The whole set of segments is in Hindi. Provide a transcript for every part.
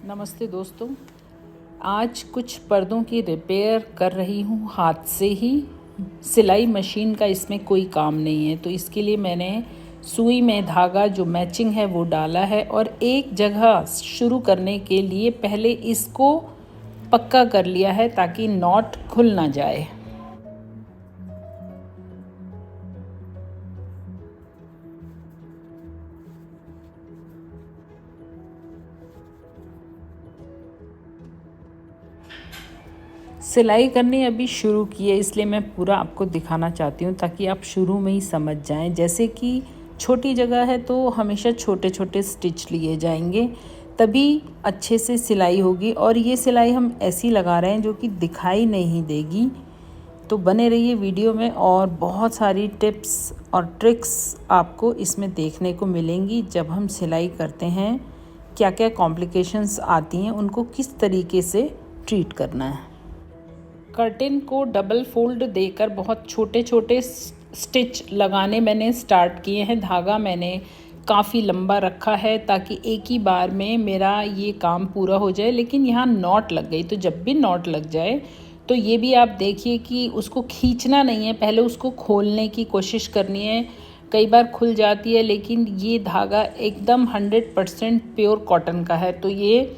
नमस्ते दोस्तों। आज कुछ पर्दों की रिपेयर कर रही हूँ हाथ से ही। सिलाई मशीन का इसमें कोई काम नहीं है, तो इसके लिए मैंने सुई में धागा जो मैचिंग है वो डाला है और एक जगह शुरू करने के लिए पहले इसको पक्का कर लिया है ताकि नॉट खुल ना जाए। सिलाई करनी अभी शुरू की है, इसलिए मैं पूरा आपको दिखाना चाहती हूँ ताकि आप शुरू में ही समझ जाएं। जैसे कि छोटी जगह है तो हमेशा छोटे छोटे स्टिच लिए जाएंगे, तभी अच्छे से सिलाई होगी। और ये सिलाई हम ऐसी लगा रहे हैं जो कि दिखाई नहीं देगी। तो बने रहिए वीडियो में और बहुत सारी टिप्स और ट्रिक्स आपको इसमें देखने को मिलेंगी। जब हम सिलाई करते हैं क्या क्या कॉम्प्लिकेशंस आती हैं, उनको किस तरीके से ट्रीट करना है। कर्टेन को डबल फोल्ड देकर बहुत छोटे छोटे स्टिच लगाने मैंने स्टार्ट किए हैं। धागा मैंने काफ़ी लंबा रखा है ताकि एक ही बार में मेरा ये काम पूरा हो जाए। लेकिन यहाँ नॉट लग गई, तो जब भी नॉट लग जाए तो ये भी आप देखिए कि उसको खींचना नहीं है, पहले उसको खोलने की कोशिश करनी है। कई बार खुल जाती है, लेकिन ये धागा एकदम 100% प्योर कॉटन का है, तो ये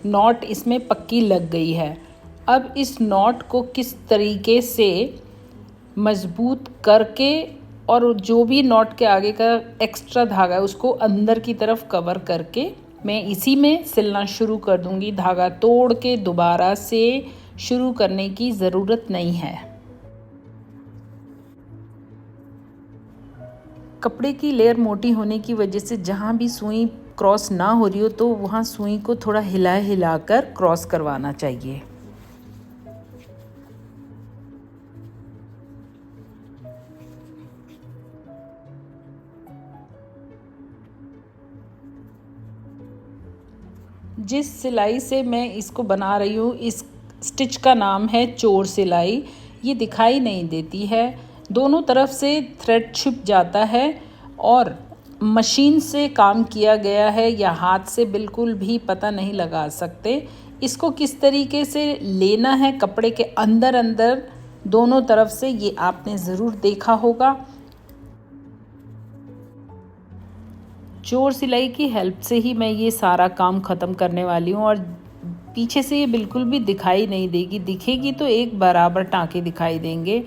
नॉट इसमें पक्की लग गई है। अब इस नॉट को किस तरीके से मजबूत करके और जो भी नॉट के आगे का एक्स्ट्रा धागा है उसको अंदर की तरफ कवर करके मैं इसी में सिलना शुरू कर दूंगी। धागा तोड़ के दोबारा से शुरू करने की ज़रूरत नहीं है। कपड़े की लेयर मोटी होने की वजह से जहाँ भी सुई क्रॉस ना हो रही हो तो वहाँ सुई को थोड़ा हिलाकर क्रॉस करवाना चाहिए। जिस सिलाई से मैं इसको बना रही हूँ, इस स्टिच का नाम है चोर सिलाई। ये दिखाई नहीं देती है, दोनों तरफ से थ्रेड छिप जाता है और मशीन से काम किया गया है या हाथ से बिल्कुल भी पता नहीं लगा सकते। इसको किस तरीके से लेना है कपड़े के अंदर अंदर दोनों तरफ से, ये आपने ज़रूर देखा होगा। चोर सिलाई की हेल्प से ही मैं ये सारा काम ख़त्म करने वाली हूँ और पीछे से ये बिल्कुल भी दिखाई नहीं देगी। दिखेगी तो एक बराबर टाँके दिखाई देंगे।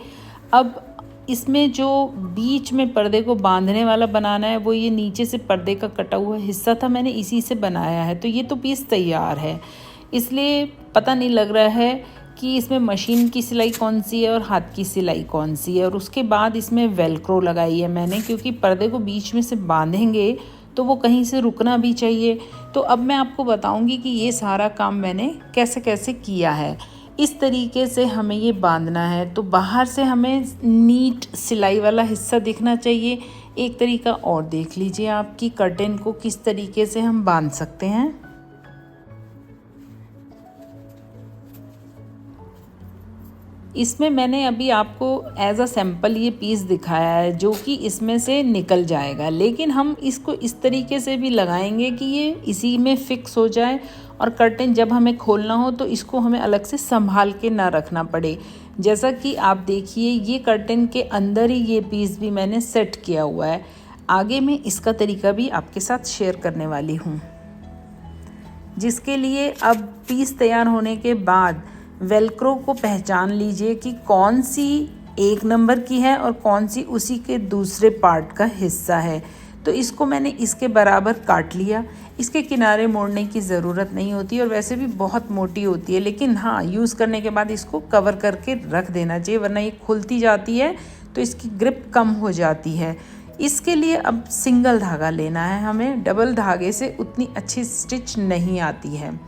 अब इसमें जो बीच में पर्दे को बांधने वाला बनाना है वो ये नीचे से पर्दे का कटा हुआ हिस्सा था, मैंने इसी से बनाया है। तो ये तो पीस तैयार है, इसलिए पता नहीं लग रहा है कि इसमें मशीन की सिलाई कौन सी है और हाथ की सिलाई कौन सी है। और उसके बाद इसमें वेलक्रो लगाई है मैंने, क्योंकि पर्दे को बीच में से बांधेंगे तो वो कहीं से रुकना भी चाहिए। तो अब मैं आपको बताऊंगी कि ये सारा काम मैंने कैसे कैसे किया है। इस तरीके से हमें ये बांधना है, तो बाहर से हमें नीट सिलाई वाला हिस्सा दिखना चाहिए। एक तरीका और देख लीजिए आप कि कर्टेन को किस तरीके से हम बांध सकते हैं। इसमें मैंने अभी आपको एज अ सैम्पल ये पीस दिखाया है जो कि इसमें से निकल जाएगा, लेकिन हम इसको इस तरीके से भी लगाएंगे कि ये इसी में फिक्स हो जाए और कर्टेन जब हमें खोलना हो तो इसको हमें अलग से संभाल के ना रखना पड़े। जैसा कि आप देखिए ये कर्टेन के अंदर ही ये पीस भी मैंने सेट किया हुआ है। आगे मैं इसका तरीका भी आपके साथ शेयर करने वाली हूँ, जिसके लिए अब पीस तैयार होने के बाद वेलक्रो को पहचान लीजिए कि कौन सी एक नंबर की है और कौन सी उसी के दूसरे पार्ट का हिस्सा है। तो इसको मैंने इसके बराबर काट लिया। इसके किनारे मोड़ने की ज़रूरत नहीं होती और वैसे भी बहुत मोटी होती है, लेकिन हाँ यूज़ करने के बाद इसको कवर करके रख देना चाहिए, वरना ये खुलती जाती है तो इसकी ग्रिप कम हो जाती है। इसके लिए अब सिंगल धागा लेना है हमें, डबल धागे से उतनी अच्छी स्टिच नहीं आती है।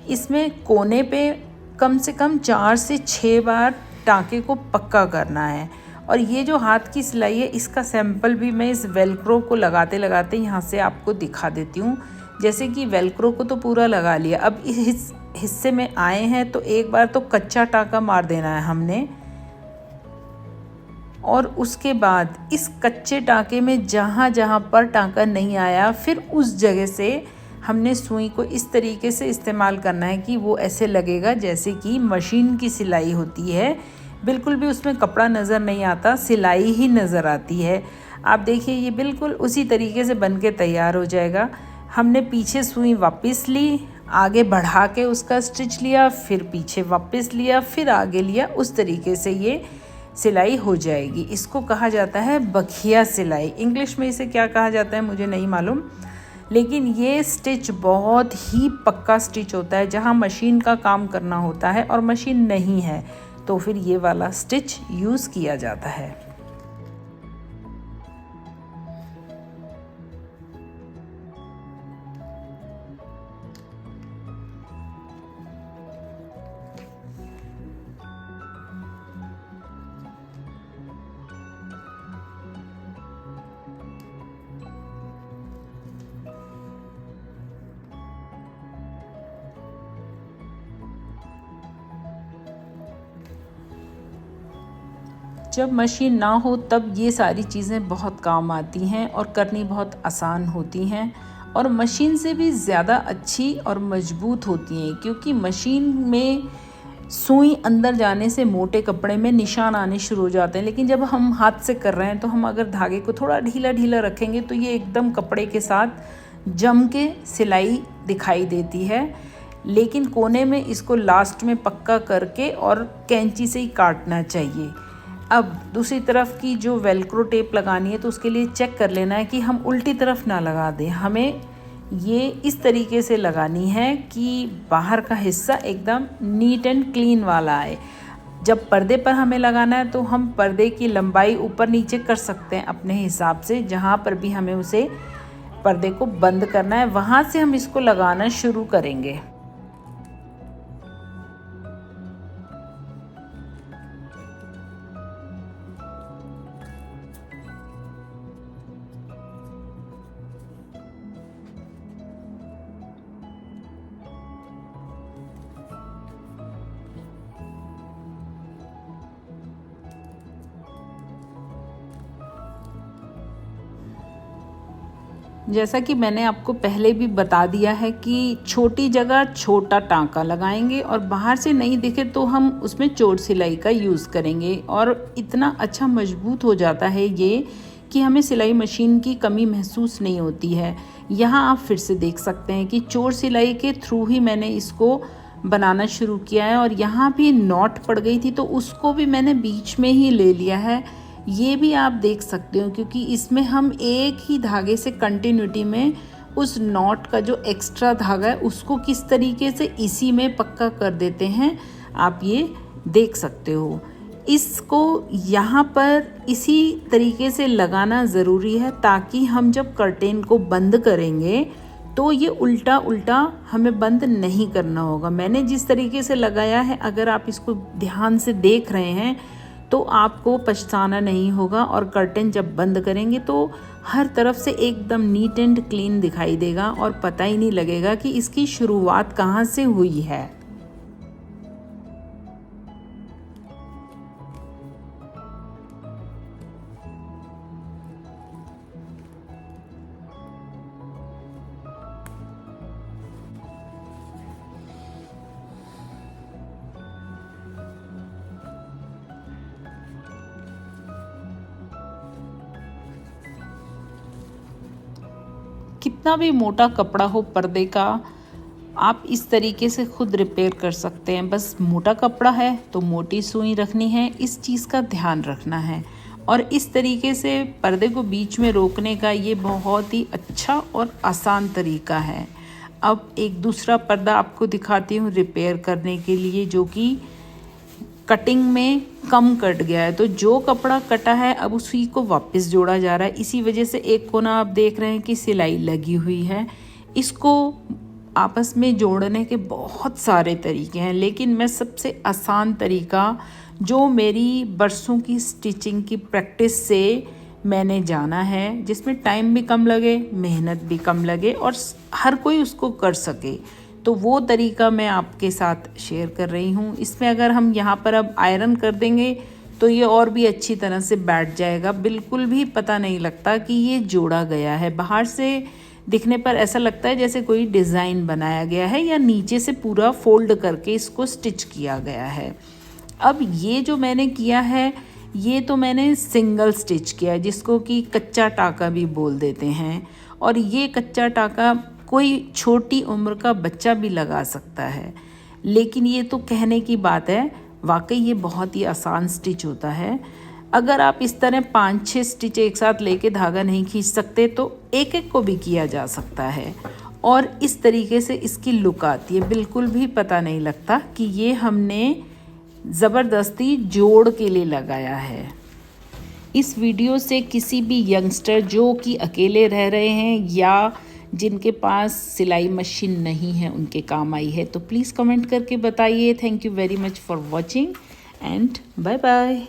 इसमें कोने पे कम से कम 4 से 6 बार टाँके को पक्का करना है। और ये जो हाथ की सिलाई है इसका सैंपल भी मैं इस वेलक्रो को लगाते लगाते यहाँ से आपको दिखा देती हूँ। जैसे कि वेलक्रो को तो पूरा लगा लिया, अब इस हिस्से में आए हैं तो एक बार तो कच्चा टाँका मार देना है हमने, और उसके बाद इस कच्चे टाँके में जहाँ जहाँ पर टाँका नहीं आया फिर उस जगह से हमने सुई को इस तरीके से इस्तेमाल करना है कि वो ऐसे लगेगा जैसे कि मशीन की सिलाई होती है। बिल्कुल भी उसमें कपड़ा नज़र नहीं आता, सिलाई ही नज़र आती है। आप देखिए ये बिल्कुल उसी तरीके से बन के तैयार हो जाएगा। हमने पीछे सुई वापस ली, आगे बढ़ा के उसका स्टिच लिया, फिर पीछे वापस लिया, फिर आगे लिया। उस तरीके से ये सिलाई हो जाएगी। इसको कहा जाता है बखिया सिलाई। इंग्लिश में इसे क्या कहा जाता है मुझे नहीं मालूम, लेकिन ये स्टिच बहुत ही पक्का स्टिच होता है। जहाँ मशीन का काम करना होता है और मशीन नहीं है तो फिर ये वाला स्टिच यूज़ किया जाता है। जब मशीन ना हो तब ये सारी चीज़ें बहुत काम आती हैं और करनी बहुत आसान होती हैं और मशीन से भी ज़्यादा अच्छी और मजबूत होती हैं, क्योंकि मशीन में सुई अंदर जाने से मोटे कपड़े में निशान आने शुरू हो जाते हैं। लेकिन जब हम हाथ से कर रहे हैं तो हम अगर धागे को थोड़ा ढीला ढीला रखेंगे तो ये एकदम कपड़े के साथ जम के सिलाई दिखाई देती है। लेकिन कोने में इसको लास्ट में पक्का करके और कैंची से ही काटना चाहिए। अब दूसरी तरफ की जो वेलक्रो टेप लगानी है तो उसके लिए चेक कर लेना है कि हम उल्टी तरफ ना लगा दें। हमें ये इस तरीके से लगानी है कि बाहर का हिस्सा एकदम नीट एंड क्लीन वाला आए। जब पर्दे पर हमें लगाना है तो हम पर्दे की लंबाई ऊपर नीचे कर सकते हैं अपने हिसाब से। जहाँ पर भी हमें उसे पर्दे को बंद करना है वहाँ से हम इसको लगाना शुरू करेंगे। जैसा कि मैंने आपको पहले भी बता दिया है कि छोटी जगह छोटा टांका लगाएंगे और बाहर से नहीं दिखे तो हम उसमें चोर सिलाई का यूज़ करेंगे और इतना अच्छा मजबूत हो जाता है ये कि हमें सिलाई मशीन की कमी महसूस नहीं होती है। यहाँ आप फिर से देख सकते हैं कि चोर सिलाई के थ्रू ही मैंने इसको बनाना शुरू किया है और यहाँ भी नॉट पड़ गई थी तो उसको भी मैंने बीच में ही ले लिया है। ये भी आप देख सकते हो क्योंकि इसमें हम एक ही धागे से कंटिन्यूटी में उस नॉट का जो एक्स्ट्रा धागा है उसको किस तरीके से इसी में पक्का कर देते हैं, आप ये देख सकते हो। इसको यहाँ पर इसी तरीके से लगाना ज़रूरी है ताकि हम जब कर्टेन को बंद करेंगे तो ये उल्टा उल्टा हमें बंद नहीं करना होगा। मैंने जिस तरीके से लगाया है, अगर आप इसको ध्यान से देख रहे हैं तो आपको पछताना नहीं होगा और कर्टेन जब बंद करेंगे तो हर तरफ से एकदम नीट एंड क्लीन दिखाई देगा और पता ही नहीं लगेगा कि इसकी शुरुआत कहाँ से हुई है। कितना भी मोटा कपड़ा हो पर्दे का, आप इस तरीके से खुद रिपेयर कर सकते हैं। बस मोटा कपड़ा है तो मोटी सुई रखनी है, इस चीज़ का ध्यान रखना है। और इस तरीके से पर्दे को बीच में रोकने का ये बहुत ही अच्छा और आसान तरीका है। अब एक दूसरा पर्दा आपको दिखाती हूँ रिपेयर करने के लिए, जो कि कटिंग में कम कट गया है। तो जो कपड़ा कटा है अब उसी को वापस जोड़ा जा रहा है। इसी वजह से एक कोना आप देख रहे हैं कि सिलाई लगी हुई है। इसको आपस में जोड़ने के बहुत सारे तरीके हैं, लेकिन मैं सबसे आसान तरीका जो मेरी बरसों की स्टिचिंग की प्रैक्टिस से मैंने जाना है, जिसमें टाइम भी कम लगे, मेहनत भी कम लगे और हर कोई उसको कर सके, तो वो तरीका मैं आपके साथ शेयर कर रही हूँ। इसमें अगर हम यहाँ पर अब आयरन कर देंगे तो ये और भी अच्छी तरह से बैठ जाएगा, बिल्कुल भी पता नहीं लगता कि ये जोड़ा गया है। बाहर से दिखने पर ऐसा लगता है जैसे कोई डिज़ाइन बनाया गया है या नीचे से पूरा फोल्ड करके इसको स्टिच किया गया है। अब ये जो मैंने किया है ये तो मैंने सिंगल स्टिच किया है, जिसको कि कच्चा टाका भी बोल देते हैं। और ये कच्चा टाका कोई छोटी उम्र का बच्चा भी लगा सकता है। लेकिन ये तो कहने की बात है, वाकई ये बहुत ही आसान स्टिच होता है। अगर आप इस तरह 5-6 स्टिच एक साथ लेके धागा नहीं खींच सकते तो एक एक को भी किया जा सकता है। और इस तरीके से इसकी लुक आती है, बिल्कुल भी पता नहीं लगता कि ये हमने ज़बरदस्ती जोड़ के लिए लगाया है। इस वीडियो से किसी भी यंगस्टर जो कि अकेले रह रहे हैं या जिनके पास सिलाई मशीन नहीं है उनके काम आई है, तो प्लीज़ कमेंट करके बताइए। Thank you very much for watching and bye bye.